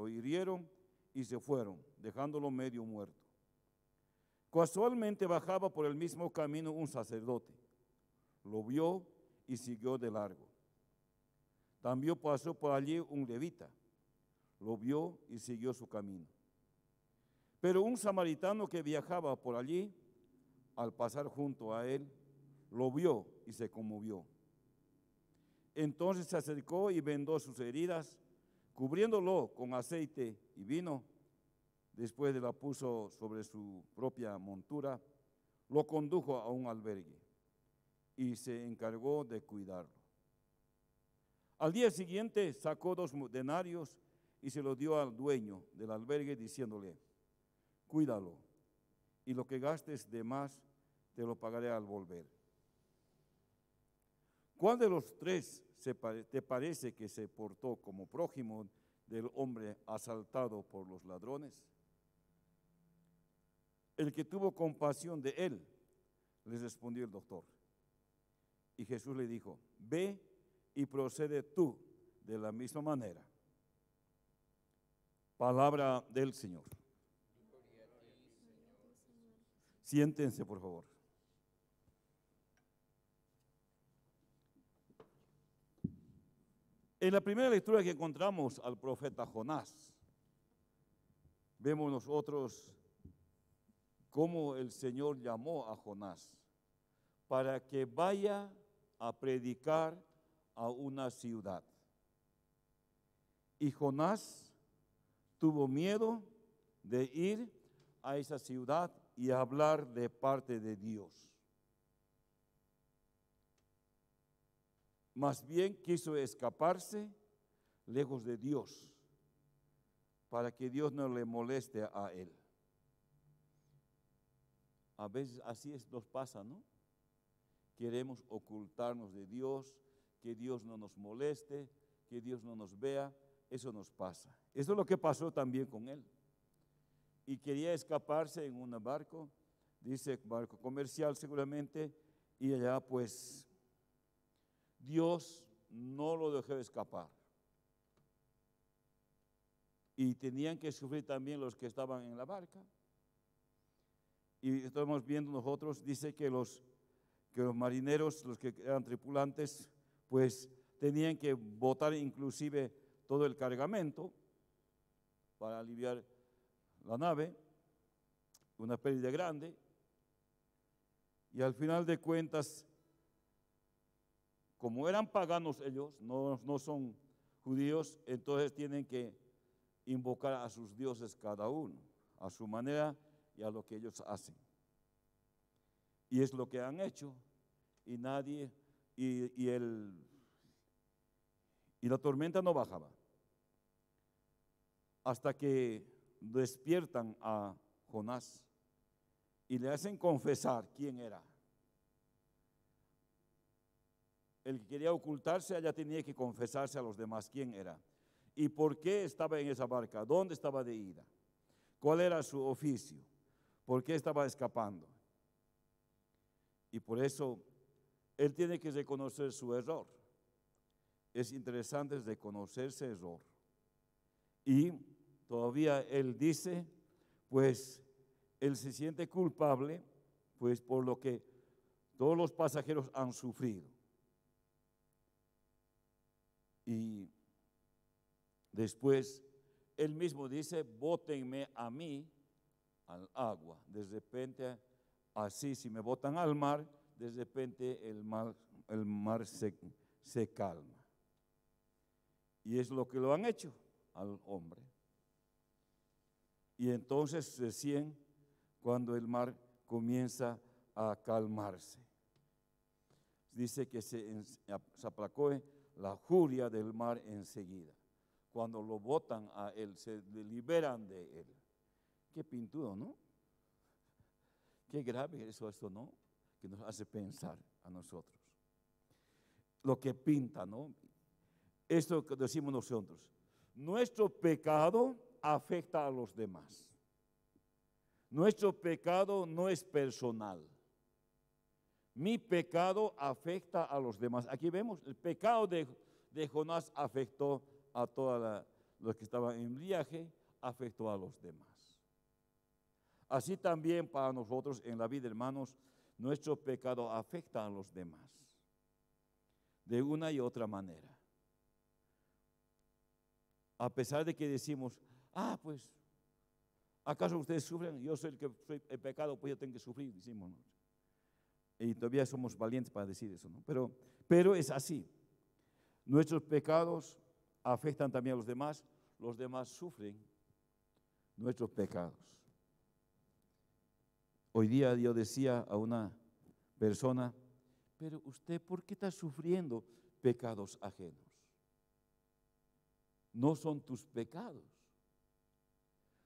hirieron y se fueron, dejándolo medio muerto. Casualmente bajaba por el mismo camino un sacerdote. Lo vio y siguió de largo. También pasó por allí un levita. Lo vio y siguió su camino. Pero un samaritano que viajaba por allí, al pasar junto a él, lo vio y se conmovió. Entonces se acercó y vendó sus heridas, cubriéndolo con aceite y vino. Después la puso sobre su propia montura, lo condujo a un albergue y se encargó de cuidarlo. Al día siguiente sacó 2 denarios y se los dio al dueño del albergue diciéndole: cuídalo, y lo que gastes de más te lo pagaré al volver. ¿Cuál de los 3 te parece que se portó como prójimo del hombre asaltado por los ladrones? El que tuvo compasión de él, les respondió el doctor. Y Jesús le dijo: ve y procede tú de la misma manera. Palabra del Señor. Gloria a ti, Señor. Siéntense, por favor. En la primera lectura que encontramos al profeta Jonás, vemos nosotros cómo el Señor llamó a Jonás para que vaya a predicar a una ciudad. Y Jonás tuvo miedo de ir a esa ciudad y hablar de parte de Dios. Más bien quiso escaparse lejos de Dios, para que Dios no le moleste a él. A veces así nos pasa, ¿no? Queremos ocultarnos de Dios, que Dios no nos moleste, que Dios no nos vea. Eso nos pasa. Eso es lo que pasó también con él. Y quería escaparse en un barco, dice barco comercial seguramente, y allá pues Dios no lo dejó escapar. Y tenían que sufrir también los que estaban en la barca. Y estamos viendo nosotros, dice que los marineros, los que eran tripulantes, pues tenían que botar inclusive todo el cargamento para aliviar la nave, una pérdida grande. Y al final de cuentas, como eran paganos ellos, no son judíos, entonces tienen que invocar a sus dioses cada uno, a su manera y a lo que ellos hacen. Y es lo que han hecho, y nadie, y la tormenta no bajaba. Hasta que despiertan a Jonás y le hacen confesar quién era. El que quería ocultarse allá tenía que confesarse a los demás quién era y por qué estaba en esa barca, dónde estaba de ida, cuál era su oficio, por qué estaba escapando. Y por eso él tiene que reconocer su error. Es interesante reconocer ese error. Y todavía él dice, pues él se siente culpable, pues por lo que todos los pasajeros han sufrido. Y después él mismo dice, bótenme a mí al agua. De repente, así si me botan al mar, de repente el mar se calma. Y es lo que lo han hecho al hombre. Y entonces recién cuando el mar comienza a calmarse, dice que se aplacó la furia del mar enseguida. Cuando lo botan a él, se liberan de él. Qué pintudo, ¿no? Qué grave esto, ¿no? Que nos hace pensar a nosotros. Lo que pinta, ¿no? Esto que decimos nosotros. Nuestro pecado afecta a los demás. Nuestro pecado no es personal. Mi pecado afecta a los demás. Aquí vemos, el pecado de Jonás afectó a toda los que estaban en viaje, afectó a los demás. Así también para nosotros en la vida, hermanos, nuestro pecado afecta a los demás de una y otra manera. A pesar de que decimos, pues, ¿acaso ustedes sufren? Yo soy el que soy el pecado, pues yo tengo que sufrir, decimos, ¿no? Y todavía somos valientes para decir eso, ¿no? Pero es así. Nuestros pecados afectan también a los demás sufren nuestros pecados. Hoy día yo decía a una persona, pero usted, ¿por qué está sufriendo pecados ajenos? No son tus pecados,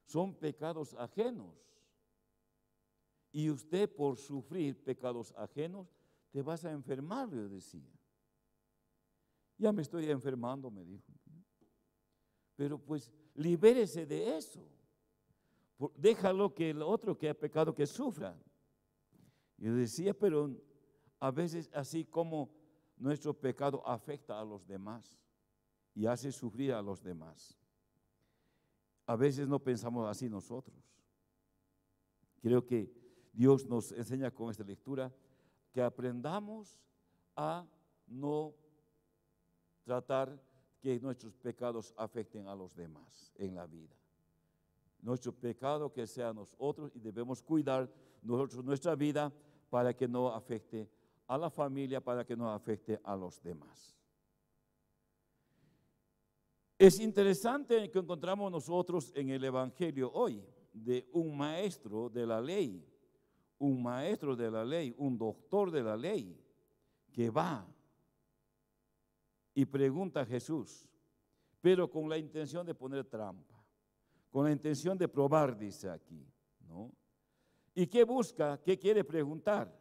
son pecados ajenos. Y usted por sufrir pecados ajenos te vas a enfermar, le decía. Ya me estoy enfermando, me dijo. Pero pues libérese de eso. Déjalo que el otro que ha pecado que sufra. Yo decía, pero a veces así como nuestro pecado afecta a los demás y hace sufrir a los demás. A veces no pensamos así nosotros. Creo que Dios nos enseña con esta lectura que aprendamos a no tratar que nuestros pecados afecten a los demás en la vida. Nuestro pecado que sea a nosotros y debemos cuidar nosotros nuestra vida para que no afecte a la familia, para que no afecte a los demás. Es interesante que encontramos nosotros en el Evangelio hoy de un maestro de la ley, un doctor de la ley, que va y pregunta a Jesús, pero con la intención de poner trampa, con la intención de probar, dice aquí, ¿no? ¿Y qué busca? ¿Qué quiere preguntar?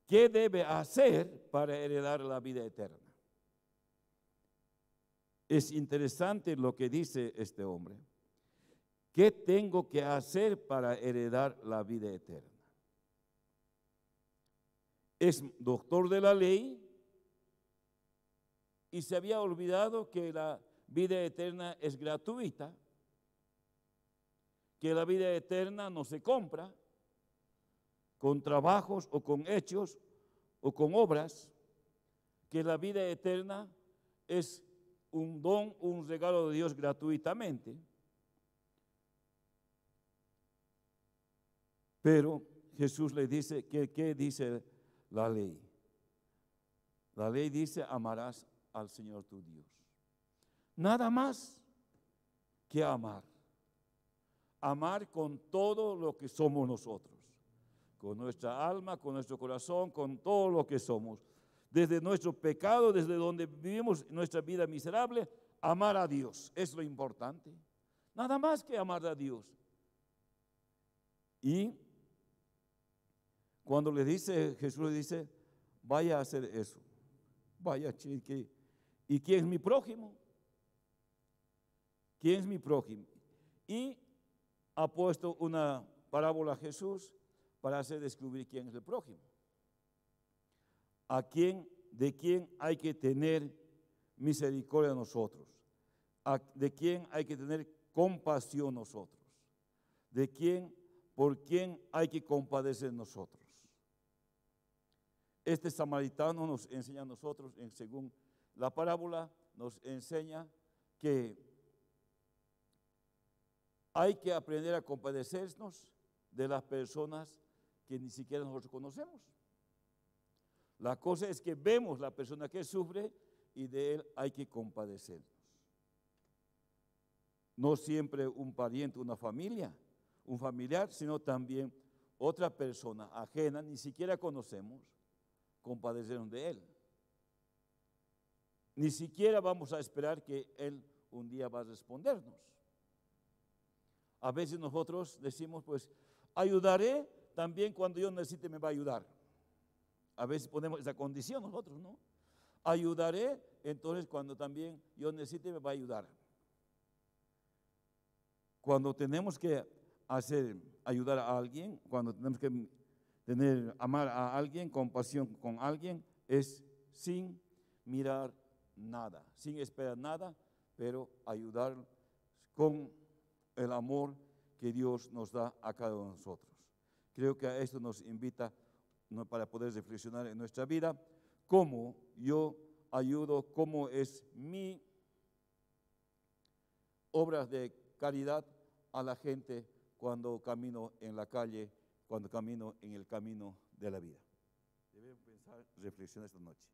¿Qué debe hacer para heredar la vida eterna? Es interesante lo que dice este hombre. ¿Qué tengo que hacer para heredar la vida eterna? Es doctor de la ley y se había olvidado que la vida eterna es gratuita, que la vida eterna no se compra con trabajos o con hechos o con obras, que la vida eterna es un don, un regalo de Dios gratuitamente. Pero Jesús le dice, ¿qué dice la ley? La ley dice, amarás al Señor tu Dios. Nada más que amar. Amar con todo lo que somos nosotros. Con nuestra alma, con nuestro corazón, con todo lo que somos. Desde nuestro pecado, desde donde vivimos nuestra vida miserable, amar a Dios es lo importante. Nada más que amar a Dios. Y cuando Jesús le dice, vaya a hacer eso. Vaya, chique. ¿Y quién es mi prójimo? ¿Quién es mi prójimo? Y ha puesto una parábola a Jesús para hacer descubrir quién es el prójimo. De quién hay que tener misericordia nosotros, de quién hay que tener compasión nosotros, por quién hay que compadecer nosotros. Este samaritano nos enseña a nosotros, según la parábola, nos enseña que hay que aprender a compadecernos de las personas que ni siquiera nosotros conocemos. La cosa es que vemos la persona que sufre y de él hay que compadecernos. No siempre un pariente, una familia, un familiar, sino también otra persona ajena, ni siquiera conocemos, compadecernos de él. Ni siquiera vamos a esperar que él un día va a respondernos. A veces nosotros decimos, pues, ayudaré también cuando yo necesite, me va a ayudar. A veces ponemos esa condición nosotros, ¿no? Ayudaré, entonces cuando también yo necesite, me va a ayudar. Cuando tenemos que ayudar a alguien, cuando tenemos que amar a alguien, compasión con alguien, es sin mirar nada, sin esperar nada pero ayudar con el amor que Dios nos da a cada uno de nosotros. Creo que a esto nos invita para poder reflexionar en nuestra vida, cómo yo ayudo, cómo es mi obra de caridad a la gente cuando camino en la calle, cuando camino en el camino de la vida. Debemos pensar, reflexionar esta noche.